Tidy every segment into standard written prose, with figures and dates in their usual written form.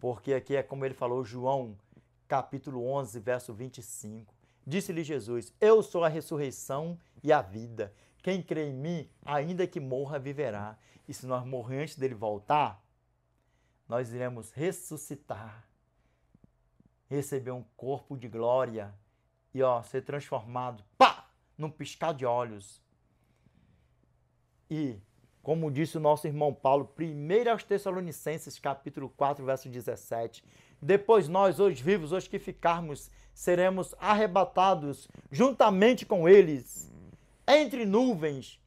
Porque aqui é como ele falou, João, capítulo 11, verso 25. Disse-lhe Jesus, eu sou a ressurreição e a vida. Quem crê em mim, ainda que morra, viverá. E se nós morrer antes dele voltar, nós iremos ressuscitar, receber um corpo de glória e ser transformado, num piscar de olhos. E, como disse o nosso irmão Paulo, 1 aos Tessalonicenses, capítulo 4, verso 17, depois nós, hoje vivos, hoje que ficarmos, seremos arrebatados juntamente com eles, entre nuvens,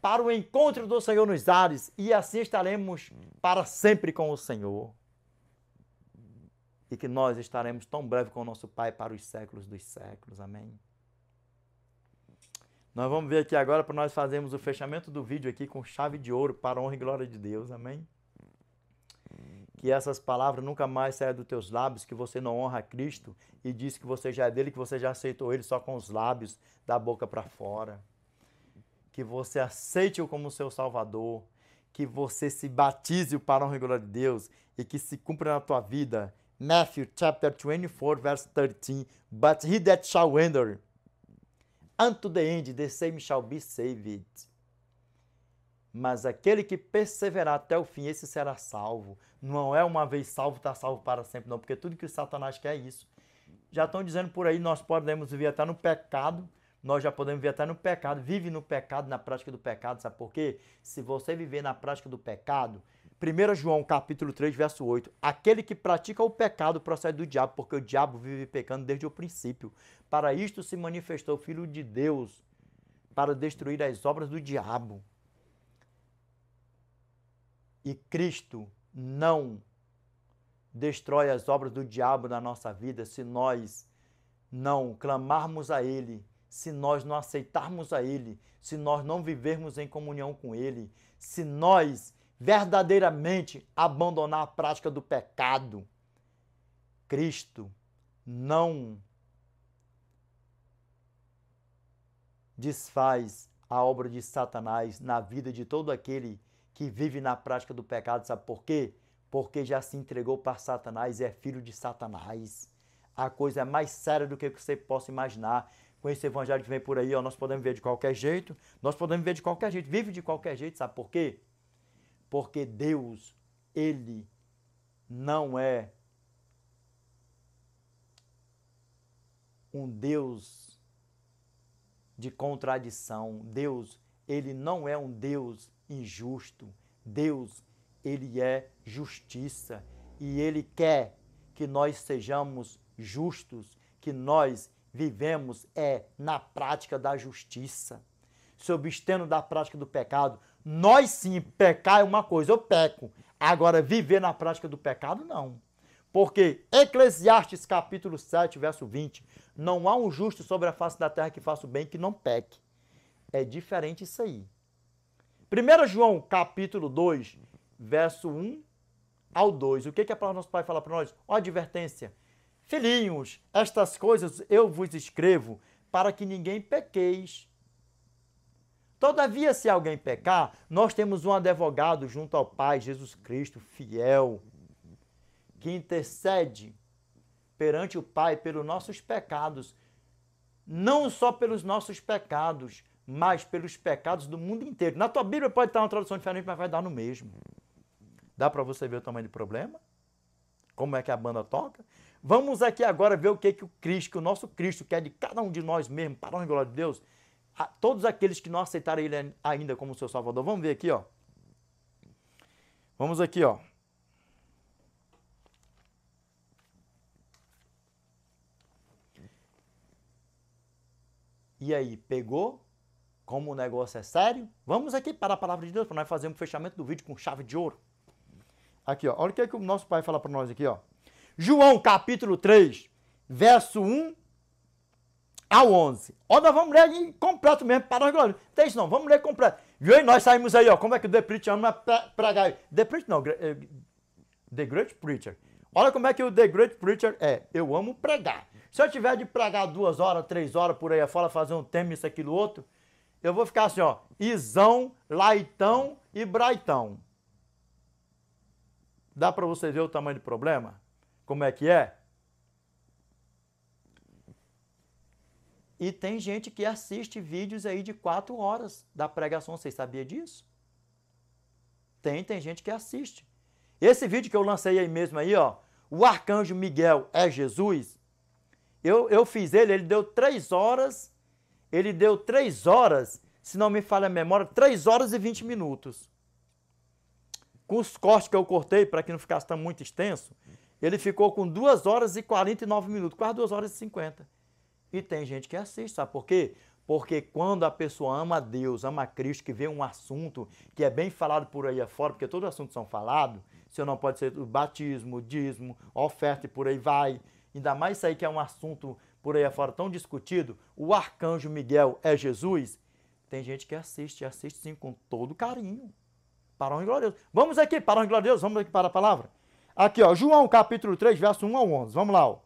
para o encontro do Senhor nos ares, e assim estaremos para sempre com o Senhor. E que nós estaremos tão breve com o nosso Pai para os séculos dos séculos. Amém? Nós vamos ver aqui agora para nós fazermos o fechamento do vídeo aqui com chave de ouro para a honra e glória de Deus. Amém? Que essas palavras nunca mais saiam dos teus lábios, que você não honra a Cristo e diz que você já é dele, que você já aceitou ele só com os lábios, da boca para fora. Que você aceite-o como seu Salvador, que você se batize para a honra e glória de Deus e que se cumpra na tua vida. Matthew chapter 24, verse 13. But he that shall enter unto the end, the same shall be saved. Mas aquele que perseverar até o fim, esse será salvo. Não é uma vez salvo, está salvo para sempre, não. Porque tudo que o Satanás quer é isso. Já estão dizendo por aí, nós podemos viver até no pecado. Nós já podemos viver até no pecado. Vive no pecado, na prática do pecado. Sabe por quê? Se você viver na prática do pecado... 1 João capítulo 3, verso 8. Aquele que pratica o pecado procede do diabo, porque o diabo vive pecando desde o princípio. Para isto se manifestou o Filho de Deus, para destruir as obras do diabo. E Cristo não destrói as obras do diabo na nossa vida se nós não clamarmos a Ele, se nós não aceitarmos a Ele, se nós não vivermos em comunhão com Ele, se nós verdadeiramente abandonar a prática do pecado. Cristo não desfaz a obra de Satanás na vida de todo aquele que vive na prática do pecado. Sabe por quê? Porque já se entregou para Satanás e é filho de Satanás. A coisa é mais séria do que você possa imaginar. Com esse evangelho que vem por aí, nós podemos ver de qualquer jeito, vive de qualquer jeito. Sabe por quê? Porque Deus, Ele não é um Deus de contradição. Deus, Ele não é um Deus injusto. Deus, Ele é justiça. E Ele quer que nós sejamos justos, que nós vivemos na prática da justiça. Se abstendo da prática do pecado, nós sim, pecar é uma coisa, eu peco. Agora, viver na prática do pecado, não. Porque Eclesiastes capítulo 7, verso 20, não há um justo sobre a face da terra que faça o bem e que não peque. É diferente isso aí. 1 João capítulo 2, verso 1 ao 2. O que a palavra do nosso Pai fala para nós? Ó, advertência. Filhinhos, estas coisas eu vos escrevo para que ninguém pequeis. Todavia, se alguém pecar, nós temos um advogado junto ao Pai, Jesus Cristo, fiel, que intercede perante o Pai pelos nossos pecados, não só pelos nossos pecados, mas pelos pecados do mundo inteiro. Na tua Bíblia pode estar uma tradução diferente, mas vai dar no mesmo. Dá para você ver o tamanho do problema? Como é que a banda toca? Vamos aqui agora ver o que o Cristo, que o nosso Cristo quer de cada um de nós mesmo, para a honra e glória de Deus. A todos aqueles que não aceitaram Ele ainda como seu Salvador. Vamos ver aqui, ó. Vamos aqui, ó. E aí, pegou? Como o negócio é sério? Vamos aqui para a palavra de Deus, para nós fazermos um fechamento do vídeo com chave de ouro. Aqui, ó. Olha o que o nosso Pai fala para nós aqui, ó. João, capítulo 3, verso 1 ao 11. Ó, nós vamos ler completo mesmo, para a glória. Tem isso não, vamos ler completo. Viu aí? Nós saímos aí, ó. Como é que o The Preacher ama pregar? The Preacher não, The Great Preacher. Olha como é que o The Great Preacher é. Eu amo pregar. Se eu tiver de pregar 2 horas, 3 horas por aí afora, fazer um tema, isso, aquilo, outro, eu vou ficar assim, ó. Isão, Laitão e Braitão. Dá para você ver o tamanho do problema? Como é que é? E tem gente que assiste vídeos aí de 4 horas da pregação. Vocês sabiam disso? Tem gente que assiste. Esse vídeo que eu lancei aí mesmo aí, ó, o arcanjo Miguel é Jesus. Eu fiz ele deu 3 horas. Ele deu 3 horas, se não me falha a memória, 3 horas e 20 minutos. Com os cortes que eu cortei, para que não ficasse tão muito extenso, ele ficou com 2 horas e 49 minutos, quase 2 horas e 50. E tem gente que assiste, sabe por quê? Porque quando a pessoa ama a Deus, ama a Cristo, que vê um assunto que é bem falado por aí afora, porque todos os assuntos são falados, se não pode ser o batismo, o dízimo, a oferta e por aí vai, ainda mais isso aí que é um assunto por aí afora tão discutido, o arcanjo Miguel é Jesus, tem gente que assiste sim com todo carinho. Para a honra e glória a Deus. Vamos aqui, para a honra e glória a Deus, vamos aqui para a palavra. Aqui, ó, João capítulo 3, verso 1 ao 11, vamos lá, ó.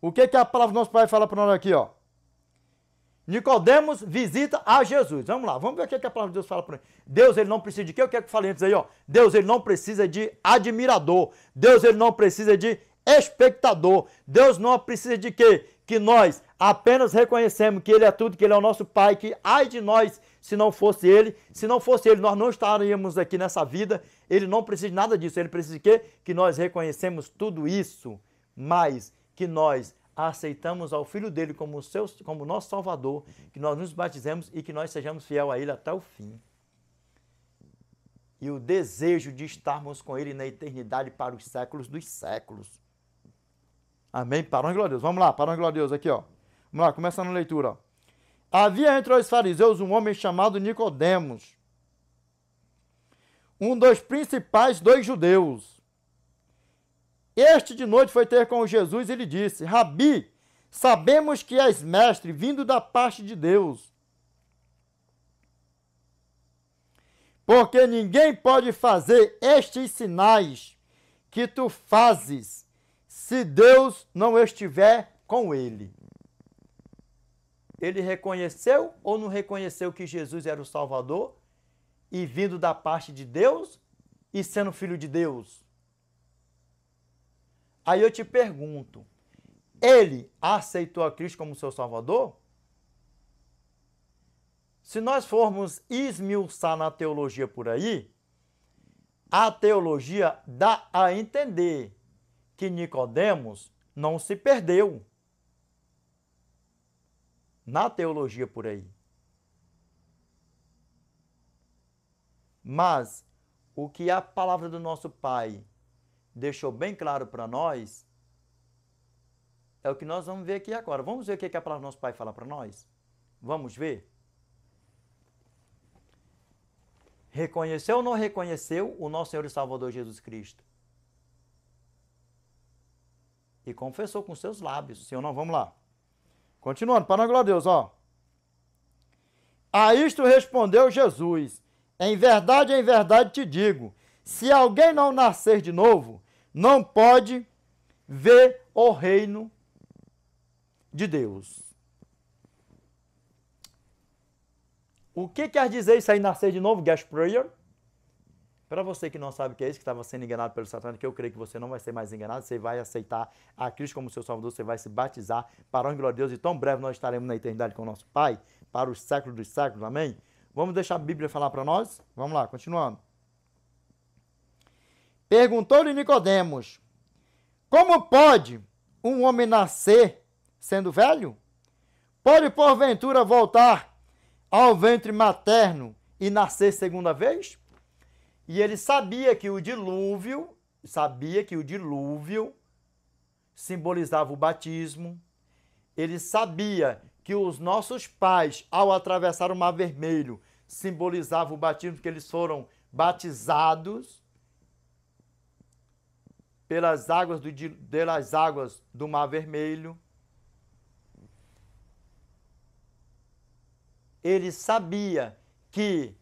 O que a palavra do nosso Pai fala para nós aqui, ó? Nicodemos visita a Jesus. Vamos lá, vamos ver o que a palavra de Deus fala para nós. Deus, ele não precisa de quê? O que é que eu falei antes aí, ó? Deus, ele não precisa de admirador. Deus, ele não precisa de espectador. Deus não precisa de quê? Que nós apenas reconhecemos que ele é tudo, que ele é o nosso Pai, que ai de nós se não fosse ele. Se não fosse ele, nós não estaríamos aqui nessa vida. Ele não precisa de nada disso. Ele precisa de quê? Que nós reconhecemos tudo isso, mas que nós aceitamos ao Filho dele como nosso Salvador, que nós nos batizemos e que nós sejamos fiel a ele até o fim. E o desejo de estarmos com ele na eternidade para os séculos dos séculos. Amém? Para a honra e glória a Deus. Vamos lá, para a honra e glória a Deus. Aqui, ó. Vamos lá, começando a leitura. Ó. Havia entre os fariseus um homem chamado Nicodemos, um dos principais dos judeus. Este de noite foi ter com Jesus e lhe disse: Rabi, sabemos que és mestre, vindo da parte de Deus. Porque ninguém pode fazer estes sinais que tu fazes, se Deus não estiver com ele. Ele reconheceu ou não reconheceu que Jesus era o Salvador e vindo da parte de Deus e sendo filho de Deus? Aí eu te pergunto, ele aceitou a Cristo como seu Salvador? Se nós formos esmiuçar na teologia por aí, a teologia dá a entender que Nicodemos não se perdeu. Na teologia por aí. Mas o que a palavra do nosso Pai deixou bem claro para nós é o que nós vamos ver aqui agora. Vamos ver o que a palavra do nosso Pai fala para nós? Vamos ver? Reconheceu ou não reconheceu o nosso Senhor e Salvador Jesus Cristo? E confessou com seus lábios, sim ou não? Vamos lá. Continuando, para a glória a Deus, ó. A isto respondeu Jesus: em verdade te digo, se alguém não nascer de novo, não pode ver o reino de Deus. O que quer dizer isso aí, nascer de novo, Guest Prayer? Para você que não sabe o que é isso, que estava sendo enganado pelo Satanás, que eu creio que você não vai ser mais enganado, você vai aceitar a Cristo como seu Salvador, você vai se batizar para a honra e glória de Deus, e tão breve nós estaremos na eternidade com o nosso Pai, para os séculos dos séculos, amém? Vamos deixar a Bíblia falar para nós? Vamos lá, continuando. Perguntou-lhe Nicodemos: como pode um homem nascer sendo velho? Pode porventura voltar ao ventre materno e nascer segunda vez? E ele sabia que o dilúvio simbolizava o batismo. Ele sabia que os nossos pais, ao atravessar o Mar Vermelho, simbolizavam o batismo, porque eles foram batizados pelas águas do Mar Vermelho. Ele sabia que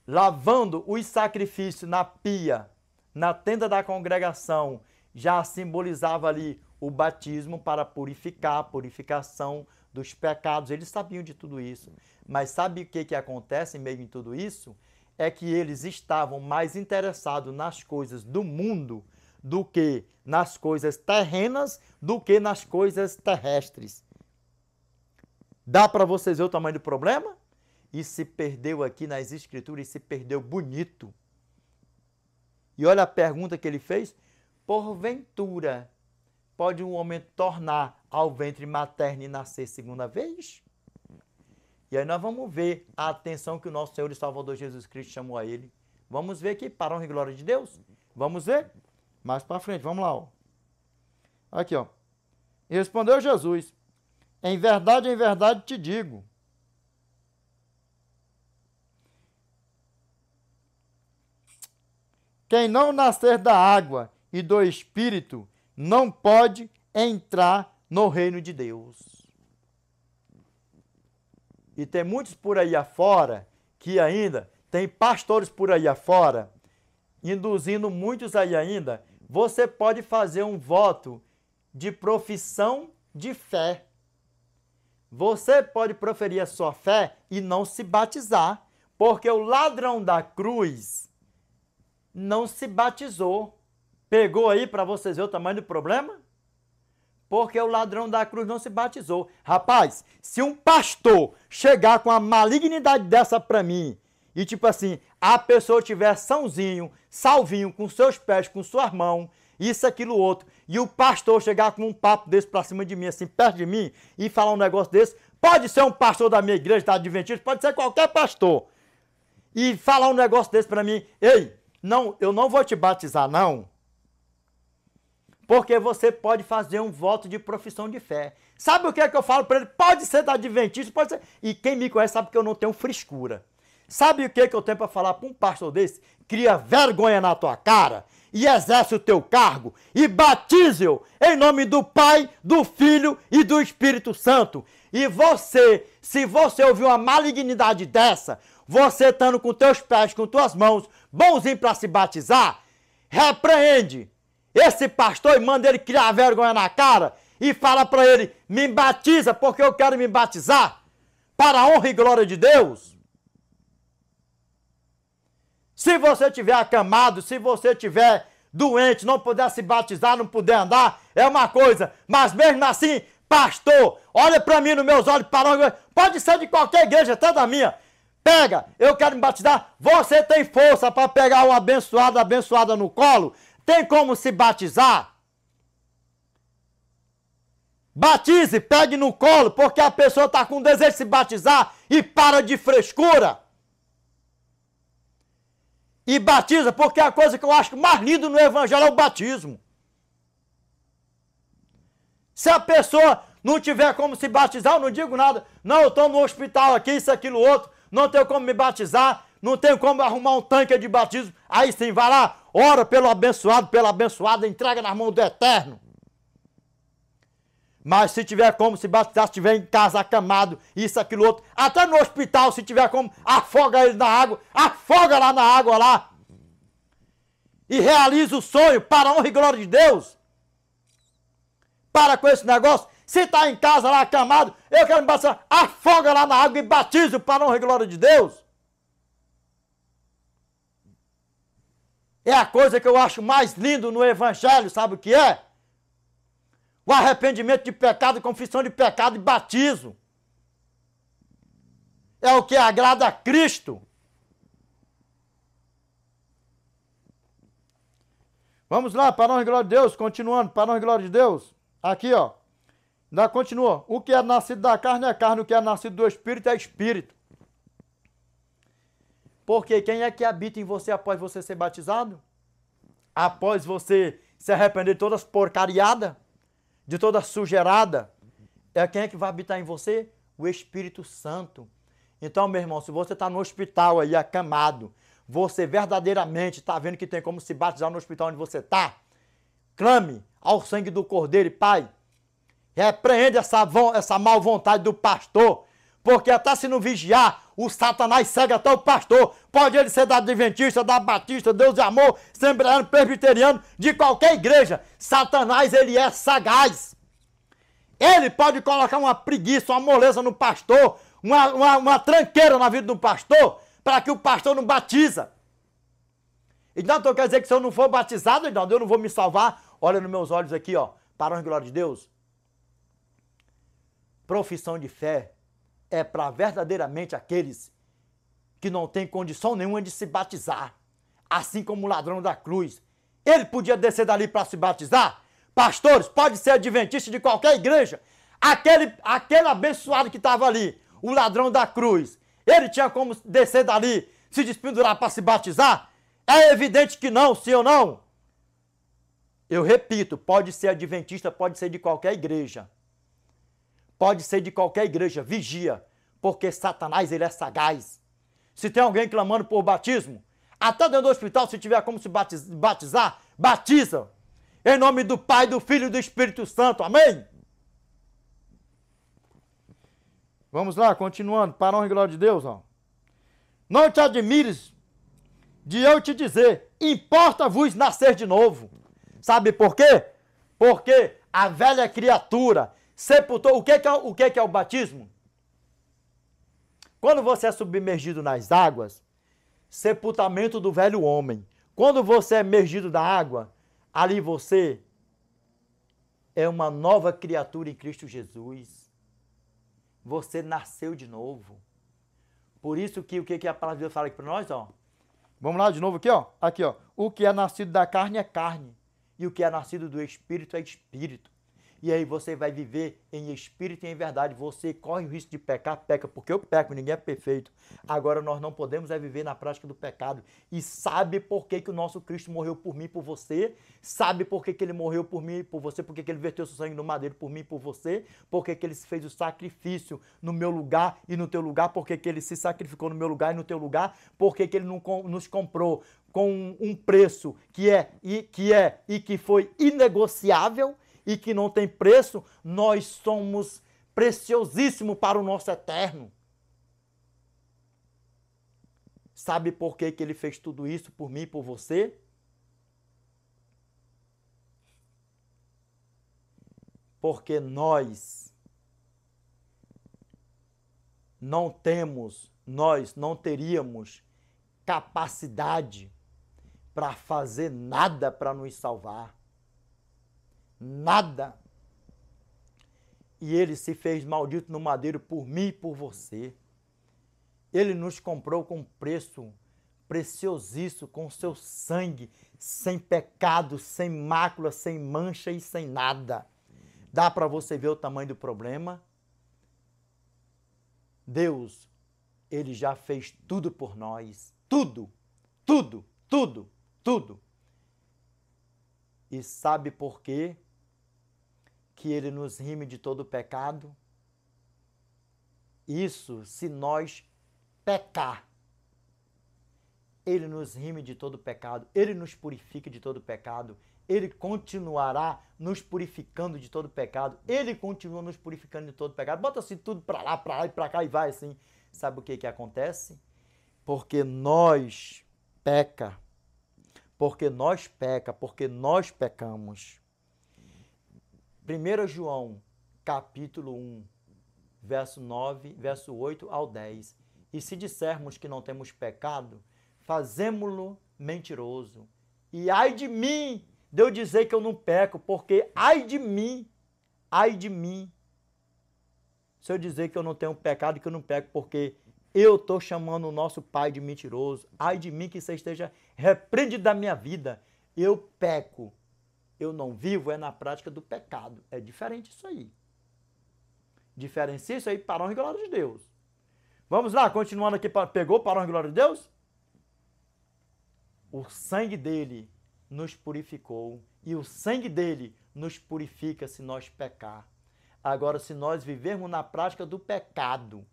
lavando os sacrifícios na pia, na tenda da congregação, já simbolizava ali o batismo para purificar, a purificação dos pecados. Eles sabiam de tudo isso. Mas sabe o que acontece em meio de tudo isso? é que eles estavam mais interessados nas coisas do mundo do que nas coisas terrenas, do que nas coisas terrestres. Dá para vocês ver o tamanho do problema? E se perdeu aqui nas Escrituras, e se perdeu bonito. E olha a pergunta que ele fez. Porventura, pode um homem tornar ao ventre materno e nascer segunda vez? E aí nós vamos ver a atenção que o nosso Senhor e Salvador Jesus Cristo chamou a ele. Vamos ver aqui, para a honra e glória de Deus. Vamos ver? Mais para frente, vamos lá. Ó. Aqui, ó. E respondeu Jesus, em verdade te digo. Quem não nascer da água e do Espírito não pode entrar no reino de Deus. E tem muitos por aí afora que ainda, tem pastores por aí afora, induzindo muitos aí ainda, você pode fazer um voto de profissão de fé. Você pode proferir a sua fé e não se batizar, porque o ladrão da cruz não se batizou. Pegou aí para vocês verem o tamanho do problema? Porque o ladrão da cruz não se batizou. Rapaz, se um pastor chegar com a malignidade dessa para mim, e tipo assim, a pessoa tiver sãozinho, salvinho, com seus pés, com suas mãos, isso, aquilo, outro, e o pastor chegar com um papo desse para cima de mim, assim, perto de mim, e falar um negócio desse, pode ser um pastor da minha igreja, da Adventista, pode ser qualquer pastor, e falar um negócio desse para mim, ei, não, eu não vou te batizar, não, porque você pode fazer um voto de profissão de fé. Sabe o que é que eu falo para ele? Pode ser da Adventista, pode ser. E quem me conhece sabe que eu não tenho frescura. Sabe o que é que eu tenho para falar para um pastor desse? Cria vergonha na tua cara e exerce o teu cargo e batize-o em nome do Pai, do Filho e do Espírito Santo. E você, se você ouvir uma malignidade dessa, você estando com teus pés, com tuas mãos, bonzinho para se batizar, repreende esse pastor e manda ele criar vergonha na cara e fala para ele, me batiza porque eu quero me batizar para a honra e glória de Deus. Se você tiver acamado, se você tiver doente, não puder se batizar, não puder andar, é uma coisa, mas mesmo assim, pastor, olha para mim nos meus olhos, pode ser de qualquer igreja, até da minha, pega, eu quero me batizar, você tem força para pegar uma abençoada no colo, tem como se batizar? Batize, pegue no colo, porque a pessoa está com desejo de se batizar e para de frescura. E batiza, porque a coisa que eu acho mais linda no evangelho é o batismo. Se a pessoa não tiver como se batizar, eu não digo nada. Não, eu estou no hospital aqui, isso, aquilo, outro, não tenho como me batizar, não tenho como arrumar um tanque de batismo. Aí sim, vai lá, ora pelo abençoado, pela abençoada, entrega nas mãos do Eterno. Mas se tiver como se batizar, se tiver em casa acamado, isso, aquilo, outro, até no hospital, se tiver como, afoga ele na água, afoga lá na água lá. E realiza o sonho para a honra e glória de Deus. Para com esse negócio. Se está em casa lá acamado, eu quero me batizar, afoga lá na água e batiza para a honra e glória de Deus. É a coisa que eu acho mais lindo no evangelho, sabe o que é? O arrependimento de pecado, confissão de pecado e batismo. É o que agrada a Cristo. Vamos lá, para a honra e glória de Deus, continuando, para a honra e glória de Deus. Aqui, ó, ainda continua. O que é nascido da carne é carne, o que é nascido do Espírito é Espírito. Porque quem é que habita em você após você ser batizado? Após você se arrepender de todas as porcariadas, de toda sujeirada, é quem é que vai habitar em você? O Espírito Santo. Então, meu irmão, se você está no hospital aí, acamado, você verdadeiramente está vendo que tem como se batizar no hospital onde você está, clame ao sangue do Cordeiro e Pai, repreende essa mal vontade do pastor, porque até se não vigiar, o Satanás segue até o pastor. Pode ele ser da Adventista, da Batista, Deus de Amor, Assembleano, Presbiteriano, de qualquer igreja. Satanás, ele é sagaz. Ele pode colocar uma preguiça, uma moleza no pastor, uma tranqueira na vida do pastor, para que o pastor não batiza. Então quer dizer que se eu não for batizado, então eu não vou me salvar. Olha nos meus olhos aqui, ó, para a glória de Deus. Profissão de fé é para verdadeiramente aqueles que não têm condição nenhuma de se batizar. Assim como o ladrão da cruz. Ele podia descer dali para se batizar? Pastores, pode ser adventista de qualquer igreja. Aquele abençoado que estava ali, o ladrão da cruz, ele tinha como descer dali, se despendurar para se batizar? É evidente que não, sim ou não? Eu repito, pode ser adventista, pode ser de qualquer igreja. Pode ser de qualquer igreja, vigia, porque Satanás, ele é sagaz. Se tem alguém clamando por batismo, até dentro do hospital, se tiver como se batizar, batiza. Em nome do Pai, do Filho e do Espírito Santo, amém? Vamos lá, continuando, para a honra e glória de Deus, ó. Não te admires de eu te dizer, importa-vos nascer de novo. Sabe por quê? Porque a velha criatura sepultou. O que é o batismo? Quando você é submergido nas águas, sepultamento do velho homem. Quando você é emergido da água, ali você é uma nova criatura em Cristo Jesus. Você nasceu de novo. Por isso que o que a palavra de Deus fala aqui para nós, ó. Vamos lá de novo aqui, ó. Aqui, ó. O que é nascido da carne é carne. E o que é nascido do Espírito é Espírito. E aí você vai viver em espírito e em verdade. Você corre o risco de pecar, peca, porque eu peco, ninguém é perfeito. Agora nós não podemos viver na prática do pecado. E sabe por que o nosso Cristo morreu por mim e por você? Sabe por que ele morreu por mim e por você? Por que ele verteu seu sangue no madeiro por mim e por você? Por que ele fez o sacrifício no meu lugar e no teu lugar? Por que ele se sacrificou no meu lugar e no teu lugar? Por que ele nos comprou com um preço que foi inegociável? E que não tem preço? Nós somos preciosíssimos para o nosso eterno. Sabe por que ele fez tudo isso por mim e por você? Porque nós não teríamos capacidade para fazer nada para nos salvar. Nada. E ele se fez maldito no madeiro por mim e por você. Ele nos comprou com preço preciosíssimo, com seu sangue, sem pecado, sem mácula, sem mancha e sem nada. Dá para você ver o tamanho do problema? Deus, ele já fez tudo por nós. Tudo, tudo, tudo, tudo. E sabe por quê? Que ele nos rime de todo pecado? Isso se nós pecar. Ele nos rime de todo pecado, ele nos purifica de todo pecado, ele continuará nos purificando de todo pecado, ele continua nos purificando de todo pecado. Bota assim tudo para lá e para cá e vai assim. Sabe o que acontece? Porque nós porque nós pecamos. 1 João, capítulo 1, verso 9, verso 8 ao 10. E se dissermos que não temos pecado, fazemo-lo mentiroso. E ai de mim, de eu dizer que eu não peco, porque ai de mim, se eu dizer que eu não tenho pecado e que eu não peco, porque eu estou chamando o nosso Pai de mentiroso. Ai de mim que você esteja repreendido da minha vida. Eu peco. Eu não vivo na prática do pecado. É diferente isso aí. Diferencia isso aí para a honra e glória de Deus. Vamos lá, continuando aqui. Pegou para a honra e glória de Deus? O sangue dele nos purificou. E o sangue dele nos purifica se nós pecar. Agora, se nós vivermos na prática do pecado,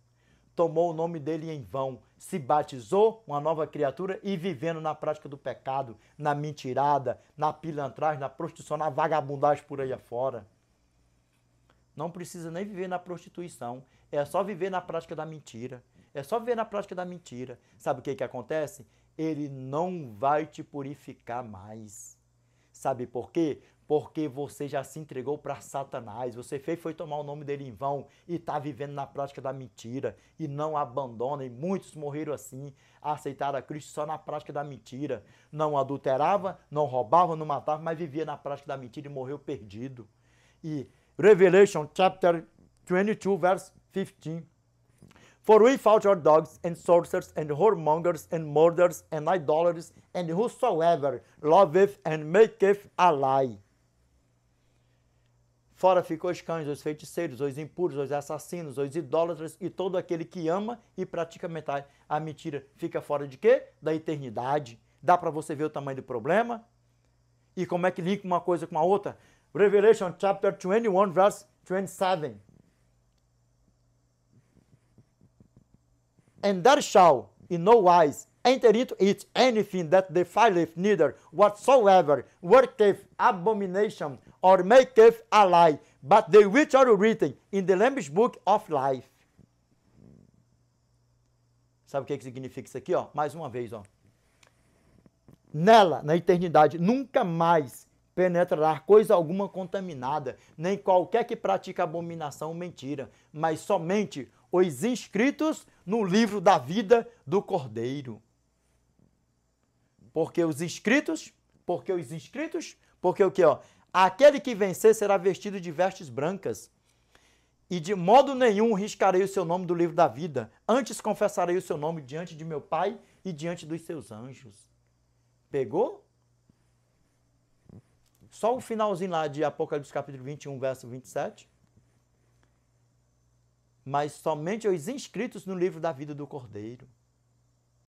tomou o nome dele em vão, se batizou, uma nova criatura, e vivendo na prática do pecado, na mentirada, na pilantragem, na prostituição, na vagabundagem por aí afora. Não precisa nem viver na prostituição, é só viver na prática da mentira. É só viver na prática da mentira. Sabe o que acontece? Ele não vai te purificar mais. Sabe por quê? Porque você já se entregou para Satanás. Você foi tomar o nome dele em vão e está vivendo na prática da mentira. E não abandona. E muitos morreram assim, aceitaram a Cristo só na prática da mentira. Não adulterava, não roubava, não matava, mas vivia na prática da mentira e morreu perdido. E Revelation chapter 22, verse 15. For we found our dogs and sorcerers and whoremongers and murderers and idolaters and whosoever loveth and maketh a lie. Fora ficou os cães, os feiticeiros, os impuros, os assassinos, os idólatras e todo aquele que ama e pratica a mentira. Fica fora de quê? Da eternidade. Dá para você ver o tamanho do problema? E como é que linka uma coisa com a outra? Revelation chapter 21, verse 27. And there shall in no wise enter into it anything that defileth, neither whatsoever worketh abomination or maketh a lie, but they which are written in the Lamb's book of life. Sabe o que significa isso aqui? Ó? Mais uma vez. Ó. Nela, na eternidade, nunca mais penetrará coisa alguma contaminada, nem qualquer que pratica abominação ou mentira, mas somente os inscritos no livro da vida do Cordeiro. Porque o que, ó? Aquele que vencer será vestido de vestes brancas, e de modo nenhum riscarei o seu nome do livro da vida, antes confessarei o seu nome diante de meu Pai e diante dos seus anjos. Pegou? Só o finalzinho lá de Apocalipse capítulo 21, verso 27. Mas somente os inscritos no livro da vida do Cordeiro.